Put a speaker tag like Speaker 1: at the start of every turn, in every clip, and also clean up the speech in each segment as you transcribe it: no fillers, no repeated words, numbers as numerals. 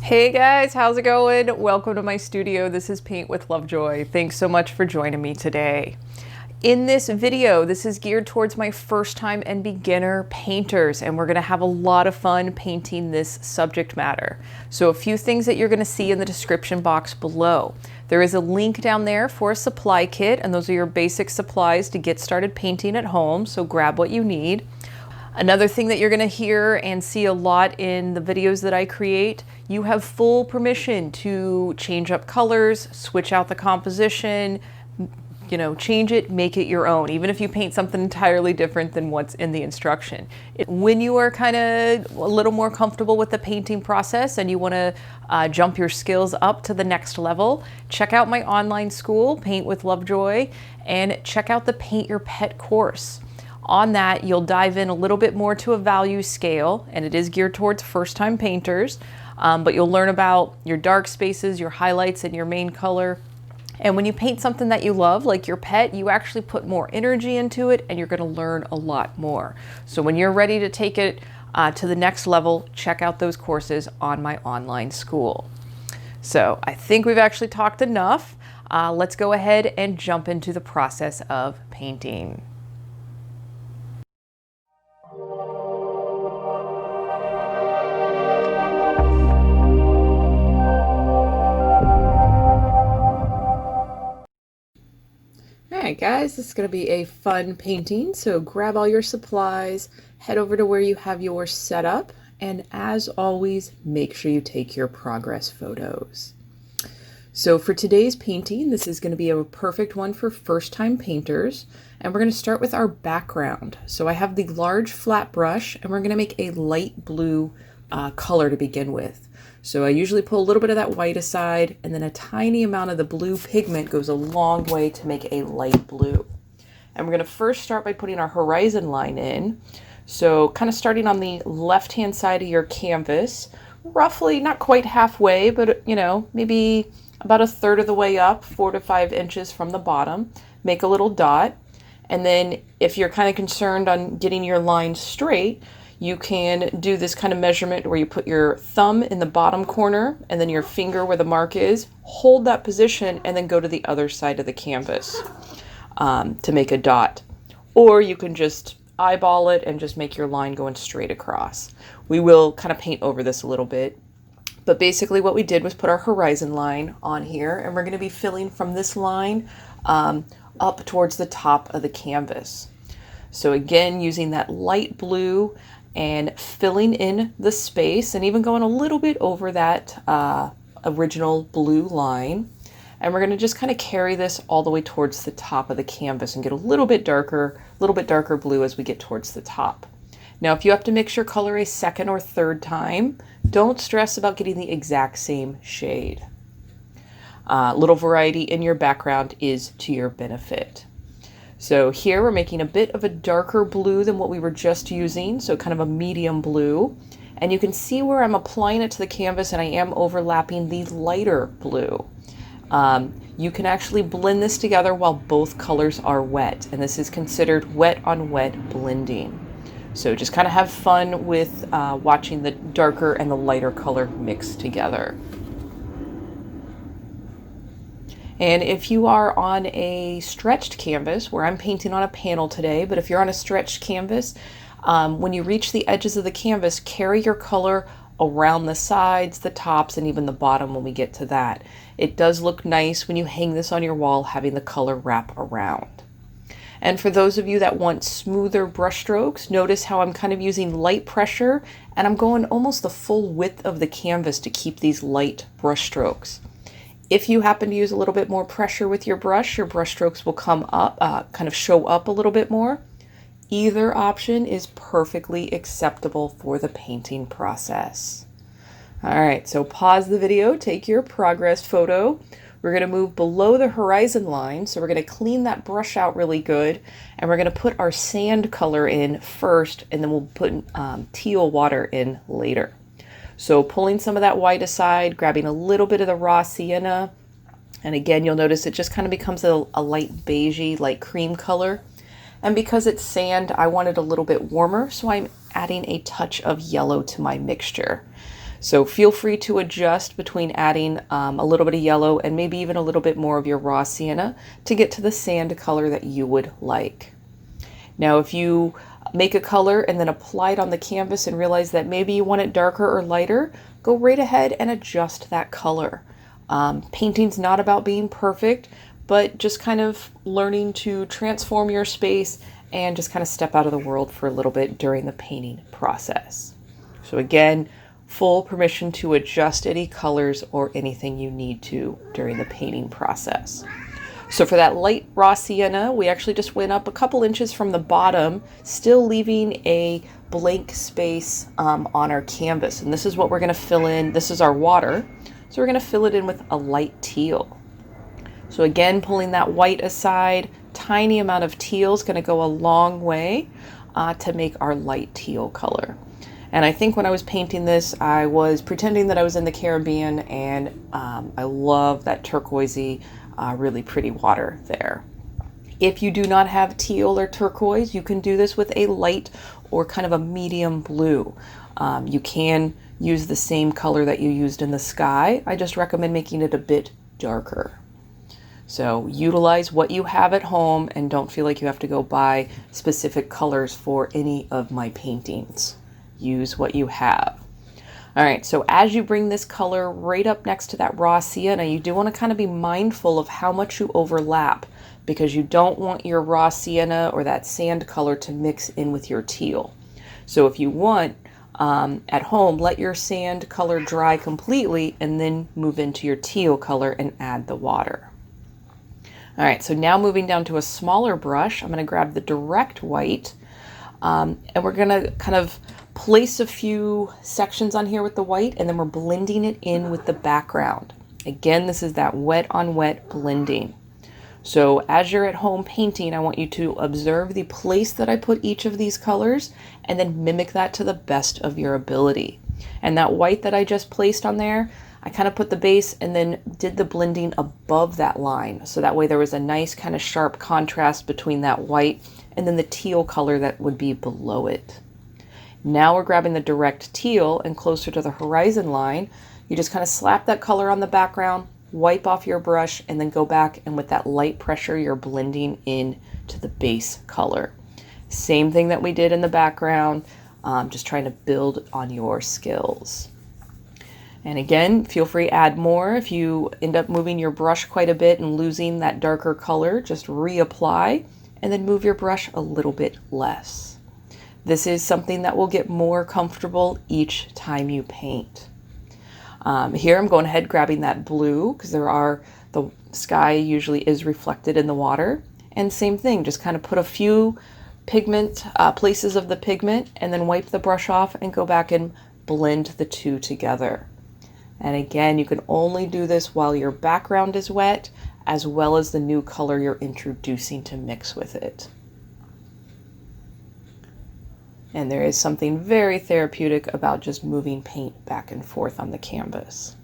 Speaker 1: Hey guys, how's it going? Welcome to my studio. This is Paint with Lovejoy. Thanks so much for joining me today. In this video, this is geared towards my first time and beginner painters, and we're gonna have a lot of fun painting this subject matter. So a few things that you're gonna see in the description box below. There is a link down there for a supply kit, and those are your basic supplies to get started painting at home, so grab what you need. Another thing that you're gonna hear and see a lot in the videos that I create, you have full permission to change up colors, switch out the composition, change it, make it your own, even if you paint something entirely different than what's in the instruction. When you are kind of a little more comfortable with the painting process and you wanna jump your skills up to the next level, check out my online school, Paint with Lovejoy, and check out the Paint Your Pet course. On that, you'll dive in a little bit more to a value scale, and it is geared towards first-time painters, but you'll learn about your dark spaces, your highlights, and your main color. And when you paint something that you love, like your pet, you actually put more energy into it, and you're gonna learn a lot more. So when you're ready to take it to the next level, check out those courses on my online school. So I think we've actually talked enough. Let's go ahead and jump into the process of painting. Alright guys, this is going to be a fun painting, so grab all your supplies, head over to where you have yours set up, and as always, make sure you take your progress photos. So for today's painting, this is going to be a perfect one for first-time painters, and we're going to start with our background. So I have the large flat brush, and we're going to make a light blue color to begin with. So I usually pull a little bit of that white aside, and then a tiny amount of the blue pigment goes a long way to make a light blue. And we're going to first start by putting our horizon line in. So kind of starting on the left-hand side of your canvas, roughly not quite halfway, but maybe about a third of the way up, 4 to 5 inches from the bottom. Make a little dot. And then if you're kind of concerned on getting your line straight, you can do this kind of measurement where you put your thumb in the bottom corner and then your finger where the mark is, hold that position, and then go to the other side of the canvas to make a dot. Or you can just eyeball it and just make your line going straight across. We will kind of paint over this a little bit, but basically what we did was put our horizon line on here, and we're going to be filling from this line up towards the top of the canvas. So again, using that light blue and filling in the space and even going a little bit over that original blue line. And we're going to just kind of carry this all the way towards the top of the canvas and get a little bit darker blue as we get towards the top. Now, if you have to mix your color a second or third time, don't stress about getting the exact same shade. Little variety in your background is to your benefit. So here we're making a bit of a darker blue than what we were just using, so kind of a medium blue. And you can see where I'm applying it to the canvas and I am overlapping the lighter blue. You can actually blend this together while both colors are wet, and this is considered wet on wet blending. So just kind of have fun with watching the darker and the lighter color mix together. And if you are on a stretched canvas, where I'm painting on a panel today, but if you're on a stretched canvas, when you reach the edges of the canvas, carry your color around the sides, the tops, and even the bottom when we get to that. It does look nice when you hang this on your wall, having the color wrap around. And for those of you that want smoother brush strokes, notice how I'm kind of using light pressure, and I'm going almost the full width of the canvas to keep these light brush strokes. If you happen to use a little bit more pressure with your brush strokes will come up, kind of show up a little bit more. Either option is perfectly acceptable for the painting process. All right, so pause the video, take your progress photo. We're going to move below the horizon line, so we're going to clean that brush out really good, and we're going to put our sand color in first, and then we'll put teal water in later. So pulling some of that white aside, grabbing a little bit of the raw sienna, and again, you'll notice it just kind of becomes a light beigey, light cream color. And because it's sand, I want it a little bit warmer, so I'm adding a touch of yellow to my mixture. So feel free to adjust between adding a little bit of yellow and maybe even a little bit more of your raw sienna to get to the sand color that you would like. Now, if you make a color and then apply it on the canvas and realize that maybe you want it darker or lighter, go right ahead and adjust that color. Painting's not about being perfect, but just kind of learning to transform your space and just kind of step out of the world for a little bit during the painting process. So again, full permission to adjust any colors or anything you need to during the painting process. So for that light raw sienna, we actually just went up a couple inches from the bottom, still leaving a blank space on our canvas. And this is what we're going to fill in. This is our water. So we're going to fill it in with a light teal. So again, pulling that white aside, tiny amount of teal is going to go a long way to make our light teal color. And I think when I was painting this, I was pretending that I was in the Caribbean, and I love that turquoisey, really pretty water there. If you do not have teal or turquoise, you can do this with a light or kind of a medium blue. You can use the same color that you used in the sky. I just recommend making it a bit darker. So utilize what you have at home and don't feel like you have to go buy specific colors for any of my paintings. Use what you have. All right, so as you bring this color right up next to that raw sienna, you do want to kind of be mindful of how much you overlap, because you don't want your raw sienna or that sand color to mix in with your teal. So if you want, at home, let your sand color dry completely and then move into your teal color and add the water. All right, so now moving down to a smaller brush, I'm going to grab the direct white, and we're going to kind of place a few sections on here with the white, and then we're blending it in with the background. Again, this is that wet on wet blending. So as you're at home painting, I want you to observe the place that I put each of these colors and then mimic that to the best of your ability. And that white that I just placed on there, I kind of put the base and then did the blending above that line. So that way there was a nice kind of sharp contrast between that white and then the teal color that would be below it. Now we're grabbing the direct teal, and closer to the horizon line, you just kind of slap that color on the background, wipe off your brush, and then go back, and with that light pressure, you're blending in to the base color. Same thing that we did in the background, just trying to build on your skills. And again, feel free to add more. If you end up moving your brush quite a bit and losing that darker color, just reapply and then move your brush a little bit less. This is something that will get more comfortable each time you paint. Here I'm going ahead grabbing that blue, because the sky usually is reflected in the water. And same thing, just kind of put a few pigment places of the pigment and then wipe the brush off and go back and blend the two together. And again, you can only do this while your background is wet, as well as the new color you're introducing to mix with it. And there is something very therapeutic about just moving paint back and forth on the canvas.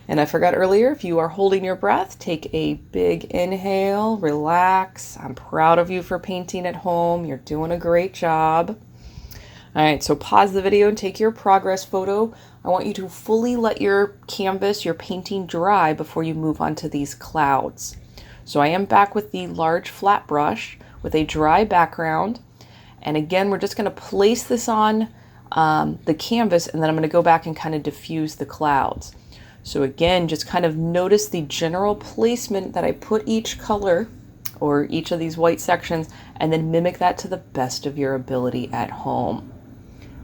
Speaker 1: And I forgot earlier, if you are holding your breath, take a big inhale, relax. I'm proud of you for painting at home. You're doing a great job. All right, so pause the video and take your progress photo. I want you to fully let your canvas, your painting dry before you move on to these clouds. So I am back with the large flat brush with a dry background. And again, we're just going to place this on the canvas, and then I'm going to go back and kind of diffuse the clouds. So again, just kind of notice the general placement that I put each color or each of these white sections, and then mimic that to the best of your ability at home.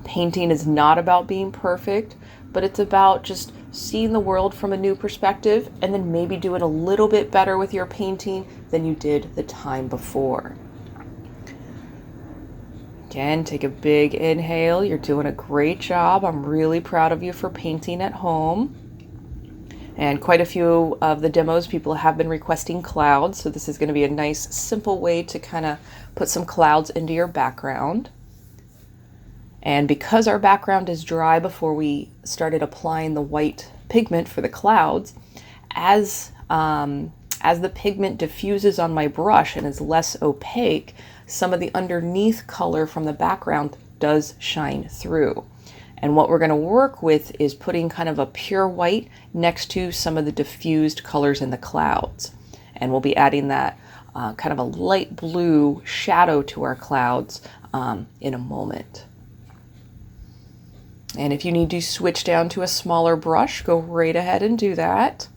Speaker 1: Painting is not about being perfect, but it's about just seeing the world from a new perspective and then maybe doing a little bit better with your painting than you did the time before. Again, take a big inhale. You're doing a great job. I'm really proud of you for painting at home. And quite a few of the demos, people have been requesting clouds, so this is going to be a nice, simple way to kind of put some clouds into your background. And because our background is dry before we started applying the white pigment for the clouds, as the pigment diffuses on my brush and is less opaque, some of the underneath color from the background does shine through. And what we're going to work with is putting kind of a pure white next to some of the diffused colors in the clouds. And we'll be adding that kind of a light blue shadow to our clouds in a moment. And if you need to switch down to a smaller brush, go right ahead and do that.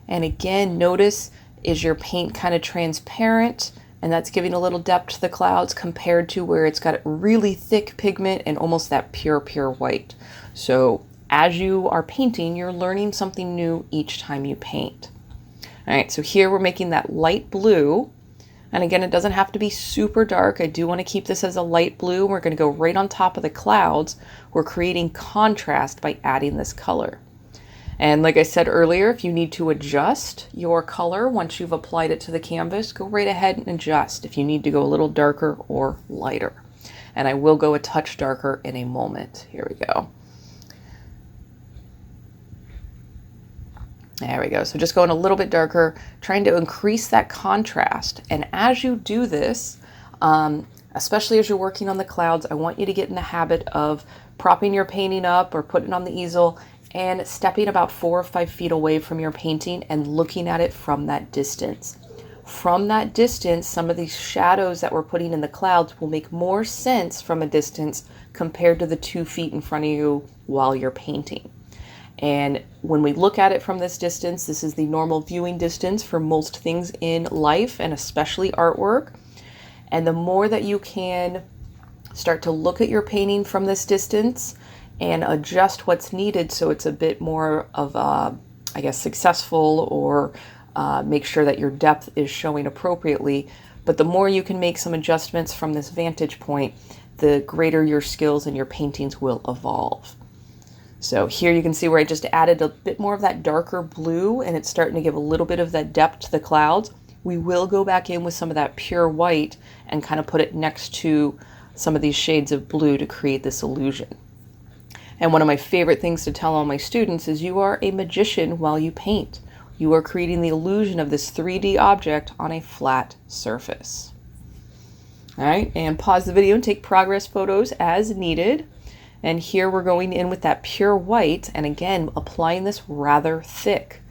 Speaker 1: And again, notice, is your paint kind of transparent? And that's giving a little depth to the clouds compared to where it's got really thick pigment and almost that pure white. So as you are painting, you're learning something new each time you paint. All right, so here we're making that light blue. And again, it doesn't have to be super dark. I do want to keep this as a light blue. We're going to go right on top of the clouds. We're creating contrast by adding this color. And like I said earlier, if you need to adjust your color once you've applied it to the canvas, go right ahead and adjust if you need to go a little darker or lighter. And I will go a touch darker in a moment. Here we go. There we go. So just going a little bit darker, trying to increase that contrast. And as you do this, especially as you're working on the clouds, I want you to get in the habit of propping your painting up or putting it on the easel and stepping about 4 or 5 feet away from your painting and looking at it from that distance. From that distance, some of these shadows that we're putting in the clouds will make more sense from a distance compared to the 2 feet in front of you while you're painting. And when we look at it from this distance, this is the normal viewing distance for most things in life and especially artwork. And the more that you can start to look at your painting from this distance and adjust what's needed so it's a bit more of a, I guess, successful, or make sure that your depth is showing appropriately. But the more you can make some adjustments from this vantage point, the greater your skills and your paintings will evolve. So here you can see where I just added a bit more of that darker blue, and it's starting to give a little bit of that depth to the clouds. We will go back in with some of that pure white and kind of put it next to some of these shades of blue to create this illusion. And one of my favorite things to tell all my students is you are a magician while you paint. You are creating the illusion of this 3D object on a flat surface. All right, and pause the video and take progress photos as needed. And here we're going in with that pure white, and again, applying this rather thick,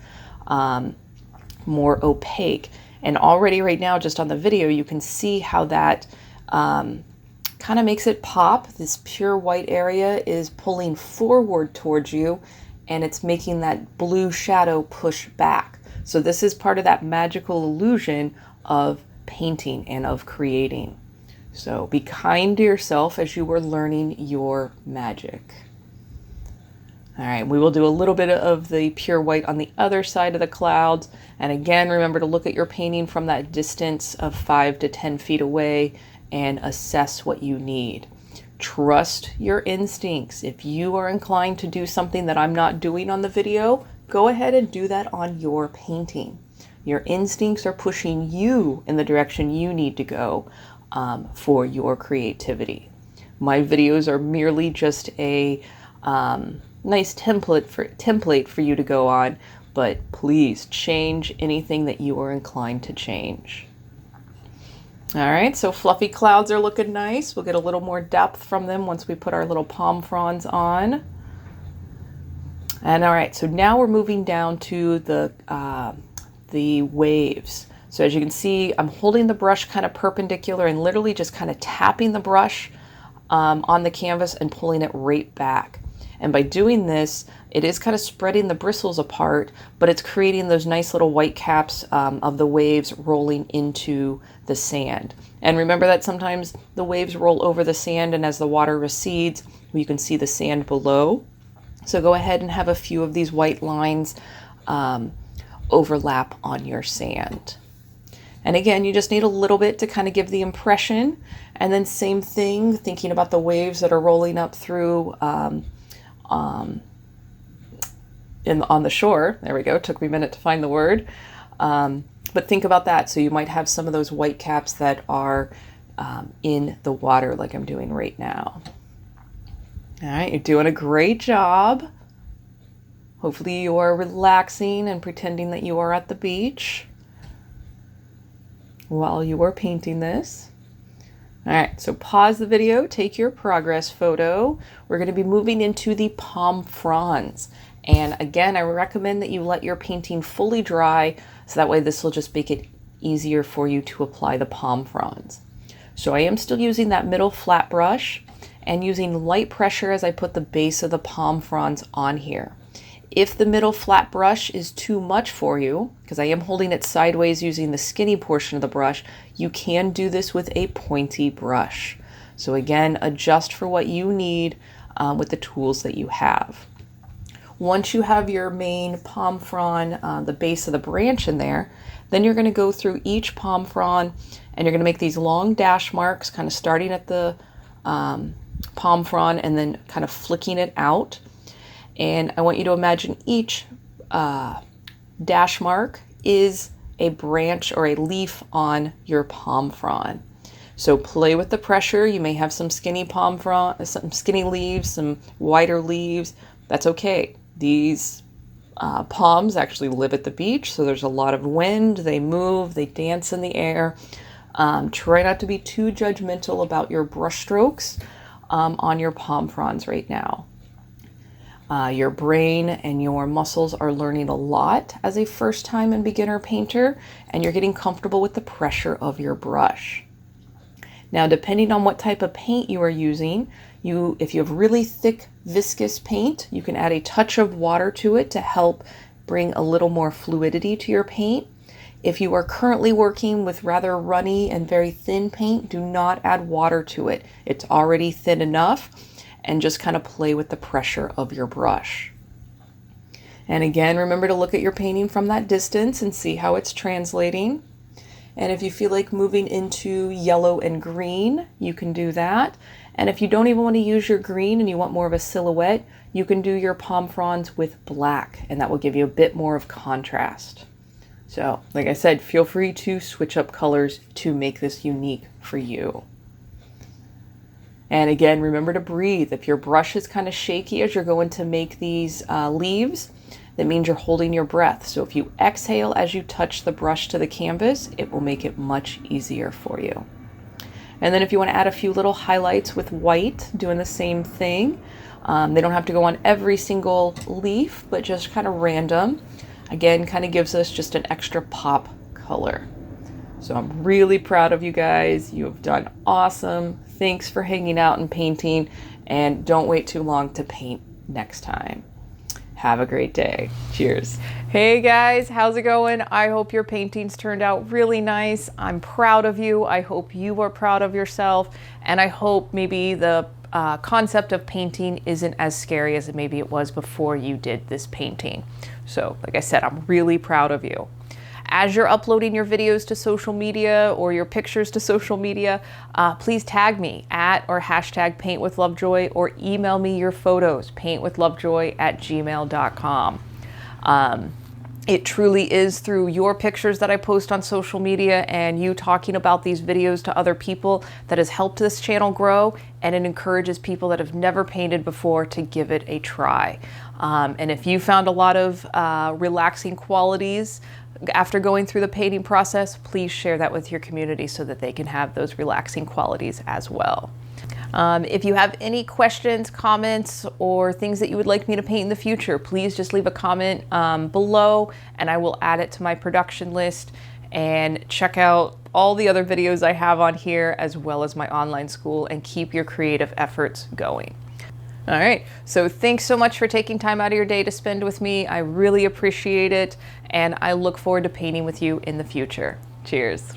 Speaker 1: more opaque. And already right now, just on the video, you can see how that kind of makes it pop. This pure white area is pulling forward towards you, and it's making that blue shadow push back. So this is part of that magical illusion of painting and of creating. So be kind to yourself as you are learning your magic. All right, we will do a little bit of the pure white on the other side of the clouds. And again, remember to look at your painting from that distance of 5 to 10 feet away and assess what you need. Trust your instincts. If you are inclined to do something that I'm not doing on the video, go ahead and do that on your painting. Your instincts are pushing you in the direction you need to go for your creativity. My videos are merely just a nice template for you to go on, but please change anything that you are inclined to change. All right, so fluffy clouds are looking nice. We'll get a little more depth from them once we put our little palm fronds on. And all right, so now we're moving down to the waves. So as you can see, I'm holding the brush kind of perpendicular and literally just kind of tapping the brush on the canvas and pulling it right back. And by doing this, it is kind of spreading the bristles apart, but it's creating those nice little white caps of the waves rolling into the sand. And remember that sometimes the waves roll over the sand, and as the water recedes, you can see the sand below. So go ahead and have a few of these white lines overlap on your sand. And again, you just need a little bit to kind of give the impression. And then same thing, thinking about the waves that are rolling up through on the shore. There we go. Took me a minute to find the word. But think about that. So you might have some of those white caps that are in the water like I'm doing right now. All right, you're doing a great job. Hopefully you are relaxing and pretending that you are at the beach while you are painting this. All right, so pause the video, take your progress photo. We're going to be moving into the palm fronds. And again, I recommend that you let your painting fully dry, so that way this will just make it easier for you to apply the palm fronds. So I am still using that middle flat brush and using light pressure as I put the base of the palm fronds on here. If the middle flat brush is too much for you, because I am holding it sideways using the skinny portion of the brush, you can do this with a pointy brush. So again, adjust for what you need with the tools that you have. Once you have your main palm frond, the base of the branch in there, then you're going to go through each palm frond and you're going to make these long dash marks, kind of starting at the palm frond and then kind of flicking it out. And I want you to imagine each dash mark is a branch or a leaf on your palm frond. So play with the pressure. You may have some skinny palm frond, some skinny leaves, some wider leaves. That's okay. These palms actually live at the beach, so there's a lot of wind. They move, they dance in the air. Try not to be too judgmental about your brush strokes on your palm fronds right now. Your brain and your muscles are learning a lot as a first-time and beginner painter, and you're getting comfortable with the pressure of your brush. Now, depending on what type of paint you are using, if you have really thick viscous paint, you can add a touch of water to it to help bring a little more fluidity to your paint. If you are currently working with rather runny and very thin paint, do not add water to it. It's already thin enough, and just kind of play with the pressure of your brush. And again, remember to look at your painting from that distance and see how it's translating. And if you feel like moving into yellow and green, you can do that. And if you don't even want to use your green and you want more of a silhouette, you can do your palm fronds with black, and that will give you a bit more of contrast. So, like I said, feel free to switch up colors to make this unique for you. And again, remember to breathe. If your brush is kind of shaky as you're going to make these leaves, that means you're holding your breath. So if you exhale as you touch the brush to the canvas, it will make it much easier for you. And then if you want to add a few little highlights with white, doing the same thing. They don't have to go on every single leaf, but just kind of random. Again, kind of gives us just an extra pop color. So I'm really proud of you guys. You have done awesome. Thanks for hanging out and painting, and don't wait too long to paint next time. Have a great day. Cheers. Hey guys, how's it going? I hope your paintings turned out really nice. I'm proud of you. I hope you are proud of yourself, and I hope maybe the concept of painting isn't as scary as maybe it was before you did this painting. So like I said, I'm really proud of you. As you're uploading your videos to social media or your pictures to social media, please tag me at or hashtag paintwithlovejoy, or email me your photos, paintwithlovejoy@gmail.com. It truly is through your pictures that I post on social media and you talking about these videos to other people that has helped this channel grow, and it encourages people that have never painted before to give it a try. And if you found a lot of relaxing qualities after going through the painting process, please share that with your community so that they can have those relaxing qualities as well. If you have any questions, comments, or things that you would like me to paint in the future, please just leave a comment below and I will add it to my production list. And check out all the other videos I have on here, as well as my online school, and keep your creative efforts going. All right, so thanks so much for taking time out of your day to spend with me. I really appreciate it, and I look forward to painting with you in the future. Cheers.